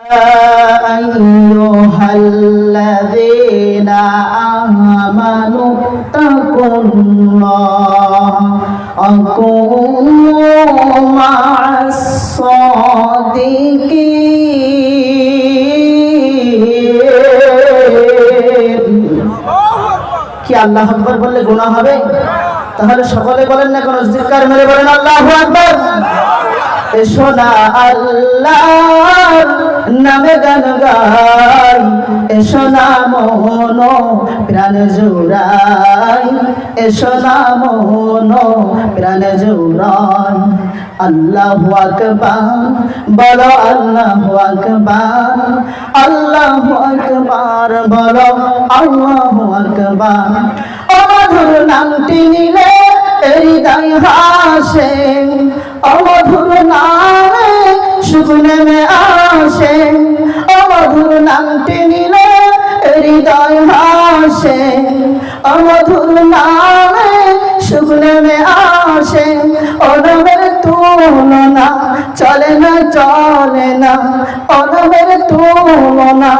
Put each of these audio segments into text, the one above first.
আইয়ুহাল্লাযীনা আমানু তাকুল্লাহ ওয়া কুনু মা'আস সাদিকিন। কি আল্লাহু আকবার বললে গুনাহ হবে? তাহলে সকলে বলেন না, কোন জিকির মেরে বলেন আল্লাহু আকবার। এসো না আল্লাহর নামে গান গাই, এসো না মন প্রাণ জুড়াই, এসো না মন প্রাণ জুড়াই। আল্লাহু আকবার বলো, আল্লাহু আকবার, আল্লাহু আকবার বলো, আল্লাহু আকবার। অমধুর নামটি নিলে হৃদয় হাসে, অমধুর নামে সুখ নেমে আসে, অমধুর নামটি নিলে হৃদয় হাসে, অমধুর নামে সুখ নেমে আসে। ও নামের তুলনা চলে না, চলে না, ও নামের তুলনা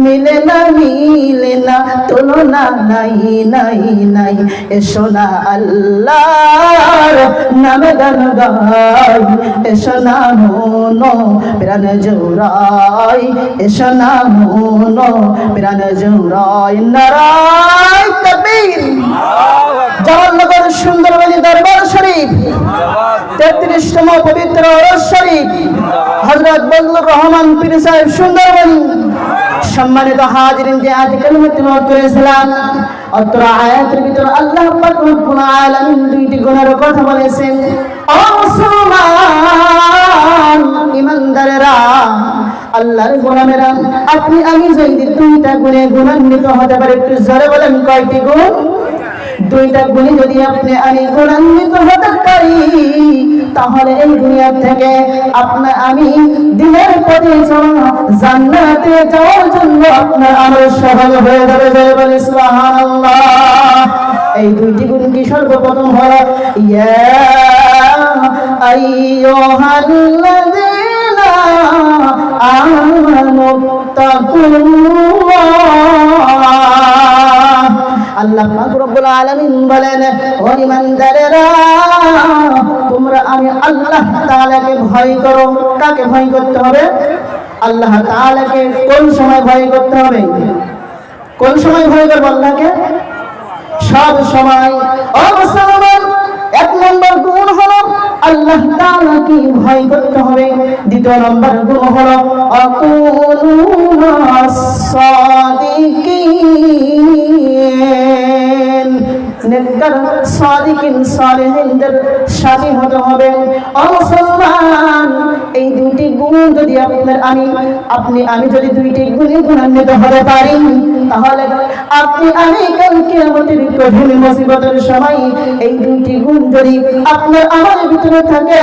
মিলে না, মিলে না, তুলনা নাই, নাই, নাই। এসো না আল্লাহর নামে গান গাই, এসো না মন প্রাণ জুড়াই, এসো না মন প্রাণ জুড়াই। নারায়ে তাকবীর। জালালনগর সুন্দরবনী দরবার শরীফ 33তম পবিত্র ওরস শরীফ, হযরত বদলুর রহমান পীর সাহেব সুন্দরবনী। সম্মানিত হাজিরিন, যে আয়াত কালিমা তেলাওয়াত করেছিলাম, অত্র আয়াতের ভিতরে আল্লাহ পাক রব্বুল আলামিন দুইটি গুণের কথা বলেছেন। ও মুসলমান ঈমানদারেরা, আল্লাহর গোলামেরা, আপনি আমি যদি দুইটা গুণে গুণান্বিত হতে পারি, একটু জোরে বলেন কয়টি গুণ? দুইটা গুণে যদি আপনি আমি গুণান্বিত হতে পারি, তাহলে এই দুনিয়া থেকে আপনার আমি দিনের পথে চলা জান্নাতে যাওয়ার জন্য আপনার আমল সফল হয়ে যাবে। জয় বলে সুবহানাল্লাহ। এই দুইটি গুণ কি? সর্বপ্রথম হলো ইয়া আইয়ুহাল্লাযীনা আমানু তাকুল্লাহ। আল্লাহ পাক রব্বুল আলামিন বলেন, ও ঈমানদারেরা, তোমরা আমি আল্লাহ তাআলাকে ভয় করো। কাকে ভয় করতে হবে? আল্লাহ তাআলাকে। কোন সময় ভয় করতে হবে? কোন সময় ভয় করব আল্লাহকে? সব সময়। ও মুসলমান, এক নম্বর গুণ হলো আল্লাহ তাআলাকে ভয় করতে হবে। দ্বিতীয় নম্বর গুণ হলো আকুনু মাস-সাদিকিন। নেককার সাদিকিন সালেহিনদের সাথী হতে হবে। ও মুসলমান, এই দুইটি গুণ যদি আপনি আমি যদি দুইটি গুণে গুণান্বিত হতে পারি, তাহলে আপনি আমি কাল কিয়ামতের কঠিন মুসিবতের সময় এই দুইটি গুণ যদি আপনার আমার ভিতরে থাকে,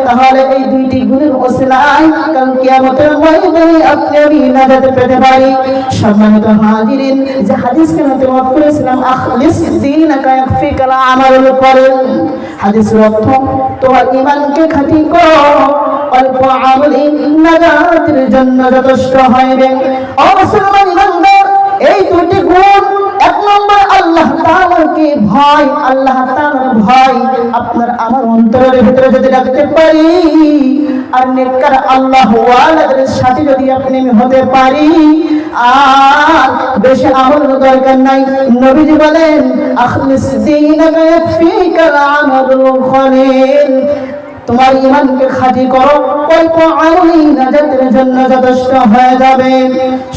তাহলে এই দুইটি গুণের ওসিলায় কাল কিয়ামতের ময়দানে আপনি আমি নাজাত পেতে পারি। সম্মানিত হাজিরিন, যে হাদিস কেন তেলাওয়াত করেছিলাম, আখলিস দীনাকা ইয়াকফিকাল আমালুল কলিল, হাদিসের অর্থ তোমার ঈমানকে খাঁটি করো, অল্প আমলে নাজাতের জন্য যথেষ্ট হবে। ও মুসলমান ঈমানদার, এই দুটি গুণ, এক নম্বর আল্লাহ তাআলাকে ভয়, আল্লাহ তাআলার ভয় আপনার আমার অন্তরের ভিতরে যদি রাখতে পারি, আর নেককার আল্লাহ ওয়ালাদের সাথে যদি আপনি হতে পারি, আর বেশি আমল দরকার নাই। নবীজি বলেন, আখলিস দীনাকা ইয়াকফিকাল আমালুল কলিল, তোমার ঈমানকে খাঁটি করো, অল্প আমলেই নাজাতের জন্য যথেষ্ট হয়ে যাবে।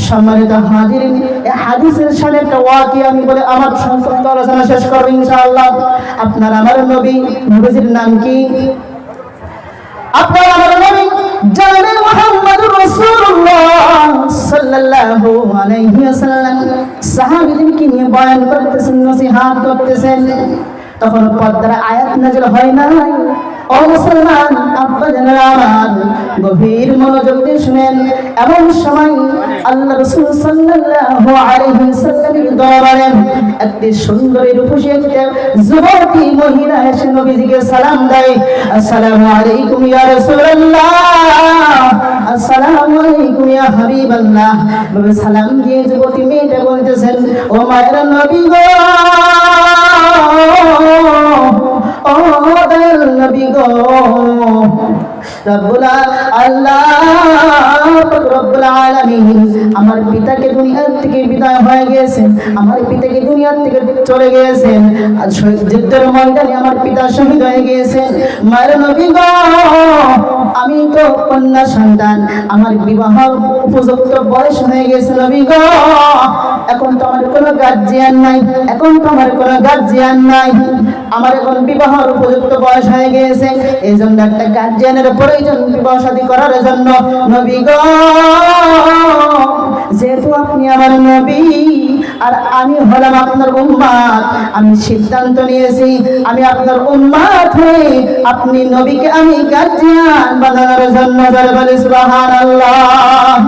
সম্মানিত হাজিরিন, এই হাদিসের সাথে একটা ওয়াকিয়া আমি বলে আমার সংক্ষিপ্ত আলোচনা শেষ করব ইনশাআল্লাহ। আপনার আমার নবী, নবীজির নাম কি? আপনার আমার নবী জনাবে মুহাম্মদুর রাসূলুল্লাহ সাল্লাল্লাহু আলাইহি ওয়াসাল্লাম সাহাবীদেরকে নিয়ে বয়ান করতেছেন, নসিহত করতেছেন। তখন পর্দার আয়াত নাযিল হয় নাই। ও ও মুসলমান আব্বাজানেরা আমার, গভীর মনোযোগ দিয়ে শুনেন। এমন সময় আল্লাহ রাসূল সাল্লাল্লাহু আলাইহি ওয়াসাল্লামের দরবারে একটি সুন্দরী রূপসী একটা যুবতী মহিলা এসে নবীজিকে সালাম দেয়। আসসালামু আলাইকুম ইয়া রাসূলুল্লাহ, আসসালামু আলাইকুম ইয়া হাবিবাল্লাহ। নবী সালাম দিয়ে যুবতী মেয়েটা বলতেছেন, ও মায়ের নবী গো, ও দয়াল নবী গো, রব্বুল আলামিন আমার পিতাকে দুনিয়া থেকে বিদায় হয়ে গেছেন, আমার পিতাকে দুনিয়া থেকে চলে গেছেন, আর যুদ্ধের ময়দানে আমার পিতা শহীদ হয়ে গিয়েছেন। মায়ের নবী গো, আমি তো কন্যা সন্তান, আমার বিবাহ উপযুক্ত বয়স হয়ে গেছে নবী গো, এখন তো আমার কোনো গার্জিয়ান নাই, এখন তো আমার কোনো গার্জিয়ান নাই, আমার এখন বিবাহের উপযুক্ত বয়স হয়ে গিয়েছে, এই জন্য একটা গার্জিয়ানের প্রয়োজন বিবাহ শাদী করার জন্য। নবী গো, যেহেতু আপনি আমার নবী আর আমি হলাম আপনার উম্মত, আমি সিদ্ধান্ত নিয়েছি আমি আপনার উম্মত হয়ে আপনি নবীকে আমি গার্জিয়ান বানানোর জন্য বলে সুবহানাল্লাহ।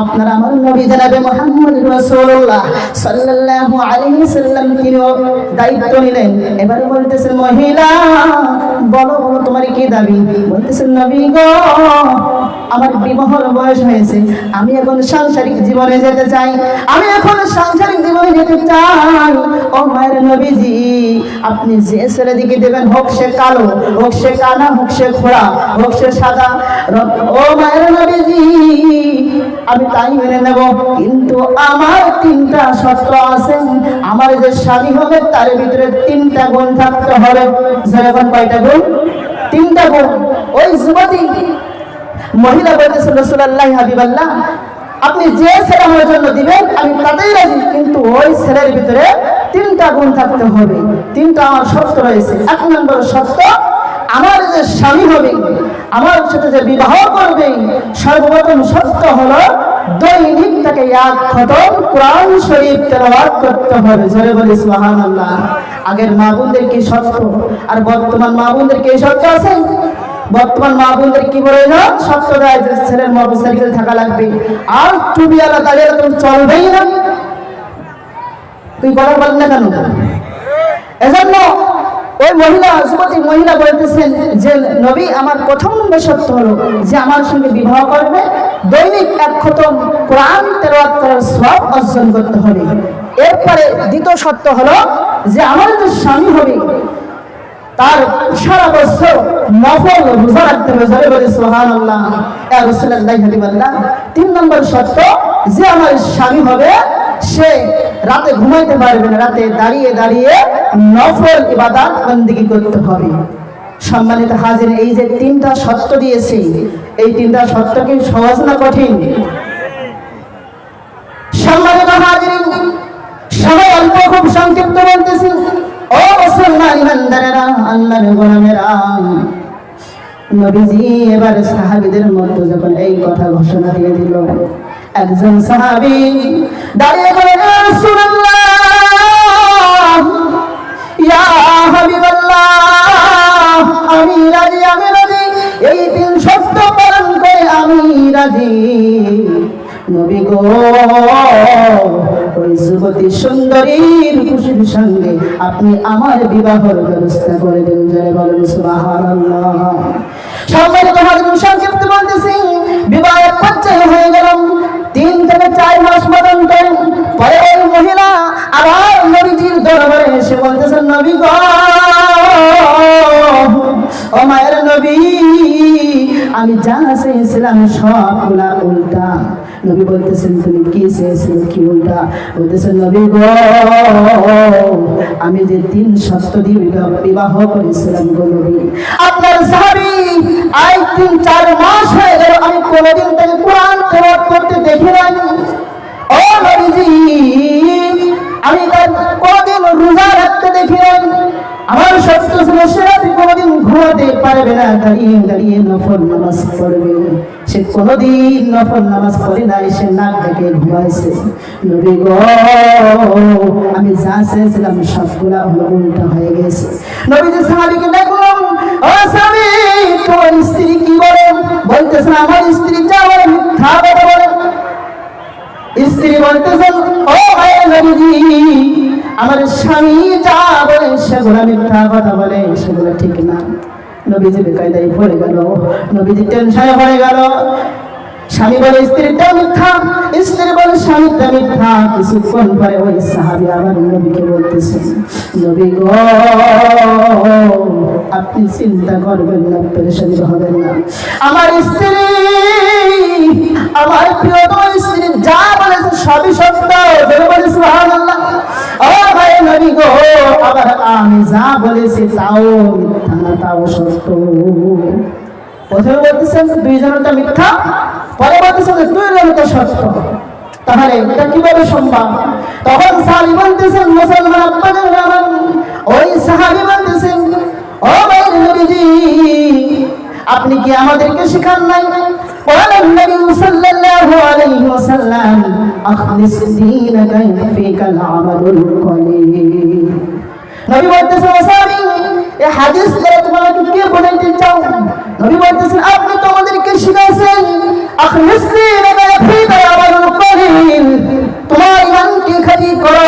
আপনার আমার নবী জনাবে মুহাম্মদ রাসূলুল্লাহ সাল্লাল্লাহু আলাইহি সাল্লাম তিনি দায়িত্ব নিলেন। এবারে বলতেছেন, মহিলা বলো বলো তোমার কি দাবি? বলতেছেন, নবী গো, আমার বিবাহের বয়স হয়েছে, আমি এখন সাংসারিক জীবনে যেতে চাই, আমি এখন সাংসারিক জীবনে যেতে চাই। ও মায়ের নবীজি, আপনি যে ছেলে দিকে দেবেন, হোক সে কালো, হোক সে কানা, হোক সে খোড়া, হোক সে সাদা, ও মায়ের নবীজি আমি তাই মেনে নেব, কিন্তু আমার তিনটা শর্ত আছে। আমার যে স্বামী হবে তার ভিতরে তিনটা গুণ থাকতে হবে। যেরকম কয়টা গুণ? তিনটা গুণ। ওই যুবতী মহিলা বলতেছেন, রাসূলুল্লাহ হাবিবাল্লাহ, আপনি যে ছেলে আমার জন্য দিবেন আমি তাতেই রাজি, কিন্তু ওই ছেলের ভিতরে তিনটা গুণ থাকতে হবে। তিনটা আমার শর্ত রয়েছে। এক নম্বর শর্ত, আমার যে স্বামী হবে, আমার সাথে যে বিবাহ করবে, সর্বপ্রথম শর্ত হলো দৈনিক তাকে এক খতম কোরআন শরীফ তেলাওয়াত করতে হবে। জোরে বলি সুবহানাল্লাহ। আগের মা বোনদের কি শর্ত আর বর্তমান মা বোনদের কি শর্ত আছে? বর্তমান মা বোনদের কি বলে না শর্ত দেয় যে ছেলের মোটরসাইকেল থাকা লাগবে, আর টুবিওয়ালা দাঁড়িয়ে তো চলবেই না। তুই কথা বল না কেন? এজন্য ওই মহিলা যুবতী মহিলা বলতেছেন যে নবী, আমার প্রথম নম্বর শর্ত হলো যে আমার সঙ্গে বিবাহ করবে, দৈনিক এক খতম কোরআন তেলাওয়াত করার সওয়াব অর্জন করতে হবে। এরপরে দ্বিতীয় শর্ত হলো যে আমার যে স্বামী হবে তার সারা বছর নফল রোজা রাখতে হবে। জোরে বলি সুবহানাল্লাহ। ইয়া রাসূলুল্লাহ হাবিবাল্লাহ। 3 নম্বর শর্ত, যে আমার স্বামী হবে সে রাতে ঘুমাইতে পারবে না, রাতে দাঁড়িয়ে দাঁড়িয়ে নফল ইবাদত বন্দেগী করতে হবে। সম্মানিত হাজির, এই যে তিনটা শর্ত দিয়েছি, এই তিনটা শর্ত কি সহজ না কঠিন? সম্মানিত হাজির, সবাই অল্প খুব সংক্ষিপ্ত বলতেছি। ও মুসলমান ইমানদারেরা, আল্লাহর গোলামেরা, নবীজি এবার সাহাবীদের মধ্যে যখন এই কথা ঘোষণা দিয়ে দিল, একজন সাহাবী দাঁড়িয়ে বললেন, ইয়া রাসূলুল্লাহ, ইয়া হাবিবাল্লাহ, আমি রাজি, আমি রাজি, এই তিন শর্ত পালন করে আমি রাজি। নবী গো, ওই যুবতী সুন্দরীর খুশির সঙ্গে আপনি আমার বিবাহের ব্যবস্থা করে দেন। জয় বলেন সুবহানাল্লাহ। সম্মানিত হাজির, সংক্ষিপ্ত বলতেছি, বিবাহের পর্যায়ে হয়ে গেল 3 থেকে 4 মাস পর্যন্ত। পরে ওই মহিলা আবার নবীজির দরবারে এসে বলতেছেন, নবী গো, ও মায়ের নবী, আমি যা চেয়েছিলাম সবগুলা উল্টা। নবী বলতেছেন, তুমি কি চেয়েছিলে, কি উল্টা? বলতেছেন, নবী গো, আমি যে 3 শর্ত দিয়ে বিবাহ করেছিলাম গো নবী, আপনার সাহাবী আজ 3-4 মাস হয়ে গেল আমি কোনোদিন তাকে কোরআন তেলাওয়াত করতে দেখি নাই। ও নবীজি, আমি তার কোনোদিন রোজা রাখতে দেখি নাই। আমার শর্ত ছিল সে রাতে কোনোদিন ঘুমাতে পারবে না, দাঁড়িয়ে দাঁড়িয়ে নফল নামাজ পড়বে। সে কোনোদিন নফল নামাজ পড়ে নাই, সে নাক ডেকে ঘুমাইছে। নবী গো, আমি যা চেয়েছিলাম সবগুলা উল্টা হয়ে গেছে। নবীজি সাহাবীকে দেখলাম, ও সাহাবী তোমার স্ত্রী কি বলে? বলতেছেন আমার স্ত্রী যা বলে মিথ্যা কথা বলে। স্ত্রী বলতেছেন ও মায়ের নবীজি, আমার স্বামী যা বলে সেগুলো মিথ্যা কথা বলে, সেগুলো ঠিক না। নবীজি বেকায়দায় পড়ে গেল, নবীজি টেনশনে পড়ে গেল। স্বামী বলে স্ত্রীটা মিথ্যা, স্ত্রী বলে স্বামীটা মিথ্যা। কিছুক্ষণ পরে ওই সাহাবী আবার নবীকে বলতেছেন, নবী গো আপনি চিন্তা করবেন না, পেরেশানি হবেন না। আমার স্ত্রী, আমার প্রিয় স্ত্রী যা বলেছে সবই সত্য। বলে সুবহানাল্লাহ। ও ভাই নবী গো, আবার আমি যা বলেছি তাও মিথ্যা না, তাও সত্য। প্রথমে বলতেছেন দুইজনটা মিথ্যা, পরে বলতেছেন দুইজনটা সত্য। তাহলে এটা কিভাবে সম্ভব? তখন সাহাবী বলতেছেন, মুসলমান আপনাদের আমার ওই সাহাবী বলতেছেন ও ভাই নবীজি আপনি কি আমাদেরকে শিখান নাই? বলেন নবী সাল্লাল্লাহু আলাইহি ওয়াসাল্লাম আখলিস দীনাকা ফিকাল আমালুল কলিল। নবী বলতেছেন সাহাবী এই হাদিস দ্বারা তোমাকে কে বলাইতে চাও? নবী বলতেছেন আপনি তো আমাদেরকে শিখাইছেন আখলিস দীনাকা ফিকাল আমালুল কলিল, তোমার ইমানকে খাঁটি করো,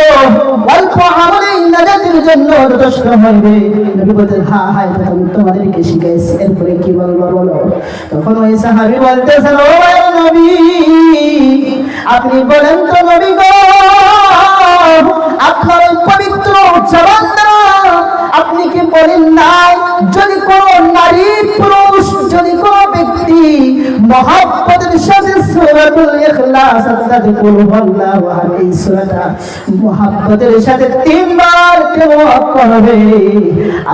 অল্প আমলে নাজাতের জন্য যথেষ্ট হবে। নবী বলতেন হ্যাঁ হ্যাঁ এটা আমি তোমাদেরকে শিখাইছি, এরপরে কি বলবো বলো? তখন ওই সাহাবী বলতেছেন ও নবী আপনি বলেন তো নবী গো, আপনার পবিত্র জবান দ্বারা আপনি কি বলেন নাই যদি কোন নারী পুরুষ যদি কোন ব্যক্তি মহব্বতের সাথে সূরাতুল ইখলাস অর্থাৎ কুল হুয়াল্লাহু আহাদ এই সূরাটা মহব্বতের সাথে 3 বার তেলাওয়াত করবে,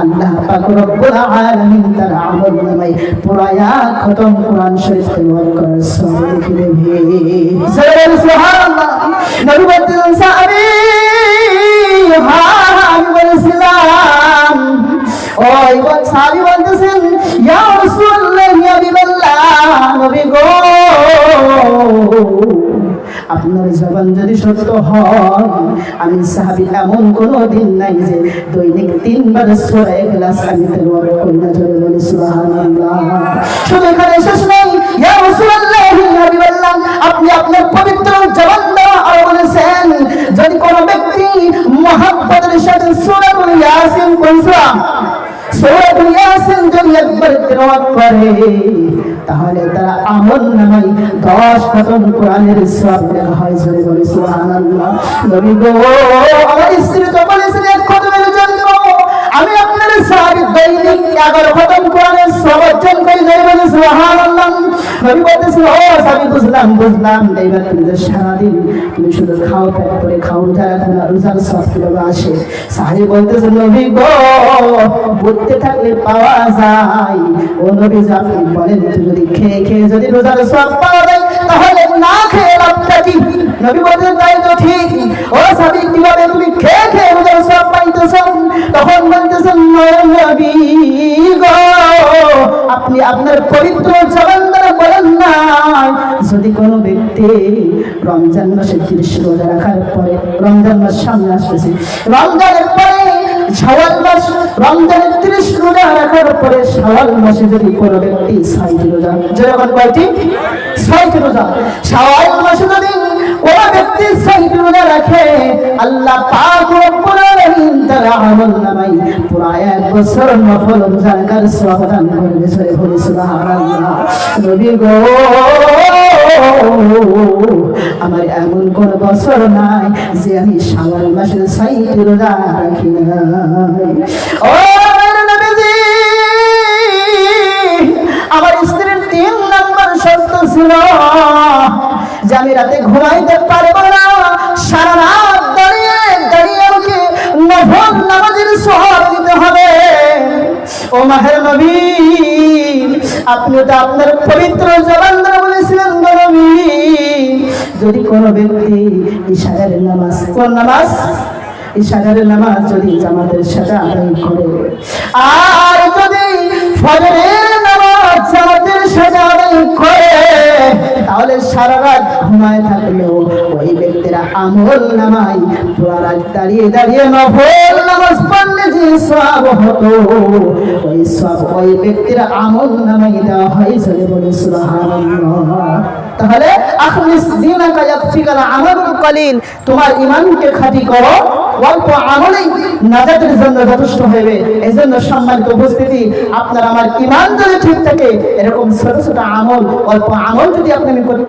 আল্লাহ পাক রব্বুল আলামিন তার আমলনামায় পুরো আয়াত খতম কোরআন শরীফ তেলাওয়াত করার সওয়াব লিখে দেবে। সুবহানাল্লাহ। নবী বলতেন সাহাবী হ্যাঁ আমি বলেছিলাম। ওই সাহাবী বলতেছেন ইয়া রাসূলুল্লাহ ইয়া হাবিবাল্লাহ নবী গো আপনার জবান যদি সত্য হয়, আমি সাহাবী এমন কোনো দিন নাই যে দৈনিক 3 বার সূরা ইখলাস আমি তেলাওয়াত করি না। জোরে বলি সুবহানাল্লাহ। শুধু এখানে শেষ নয়, ইয়া রাসূলুল্লাহ ইয়া হাবিবাল্লাহ আপনি আপনার পবিত্র জবান দ্বারা আর বলেছেন যদি কোনো ব্যক্তি মহব্বতের সাথে সূরাতুল ইয়াসিন সূরাতুল ইয়াসিন যদি একবার তেলাওয়াত করে তাহলে তার আমলনামায় 10 খতম কোরআনের সওয়াব লেখা হয়। জোরে বলি সুবহানাল্লাহ। নবী গো আমার স্ত্রী তো বলেছেন এক খতমের জন্য আমি আপনার সাহাবী দৈনিক 11 খতম কোরআনের সওয়াব অর্জন করি। জোরে বলি সুবহানাল্লাহ। নবী বলতেছেন ও সাহাবী বুঝলাম এইবার তুমি সারাদিন তুমি শুধু খাও, পেট ভরে খাও, যারা রোজার সওয়াব কিভাবে আসে? সাহাবী বলতেছেন নবী গো বুঝতে থাকলে পাওয়া যায়। ও নবী আপনি বলেন যদি খেয়ে খেয়ে যদি রোজার সওয়াব পাওয়া যায় তাহলে না খেয়ে লাভটা কি? নবী বলতেন তাই তো ঠিক। ও সাহাবী কিভাবে তুমি খেয়ে খেয়ে রোজার সওয়াব পাইতেছো? তখন বলতেছেন নবী গো আপনি আপনার পবিত্র জবান দ্বারা বলেন না যদি কোনো ব্যক্তি রমজান মাসে 30 রোজা রাখার পরে, রমজান মাস সামনে আসতেছে, রমজানের পরে শাওয়াল মাস, রমজানের 30 রোজা রাখার পরে শাওয়াল মাসে যদি কোনো ব্যক্তি 60 রোজা, যেরকম কয়টি 60 রোজা, শাওয়াল মাসে যদি কোন ব্যক্তি 60 রোজা রাখে আল্লাহ পাক রব্বুল আলামিন তার আমলনামায় পুরো 1 বছর নফল রোজা রাখার সওয়াব দান করবে। জোরে বলি সুবহানাল্লাহ। নবী গো আমার এমন কোন বছর নাই যে আমি শাওয়াল মাসে 60 রোজা রাখি নাই। ও নবীজি আমার স্ত্রীর 3 নম্বর শর্ত ছিল যে আমি রাতে ঘুমাইতে পারবো না, সারা রাত দাঁড়িয়ে দাঁড়িয়ে আমাকে নফল নামাজের সওয়াব দিতে হবে। ও মাহের নবী আপনি তো আপনার পবিত্র জবান দ্বারা বলেছিলেন নবী যদি কোনো ব্যক্তি ইশারের নামাজ, কোন নামাজ? ইশারের নামাজ যদি জামাতের সাথে আদায় করে আর যদি ফজরের নামাজ জামাতের সাথে আদায় করে তাহলে সারা রাত ঘুমায় থাকলেও ওই ব্যক্তিরা আমল নামাই পুরা রাত দাঁড়িয়ে দাঁড়িয়ে নফল নামাজ পড়লে যে সওয়াব হতো ওই সওয়াব ওই ব্যক্তিরা আমল নামাই দেওয়া হয়। চলে বলে সুবহানাল্লাহ। তাহলে আখলিস দীনাকা ইয়াকফিকাল আমালুল কলিল, তোমার ঈমানকে খাঁটি করো, অল্প আমলেই নাজাতের জন্য যথেষ্ট হবে। এজন্য সম্মানিত উপস্থিতি, আপনার আমার ঈমান যদি ঠিক থাকে, এরকম ছোট ছোট আমল, অল্প আমল যদি আপনি করতে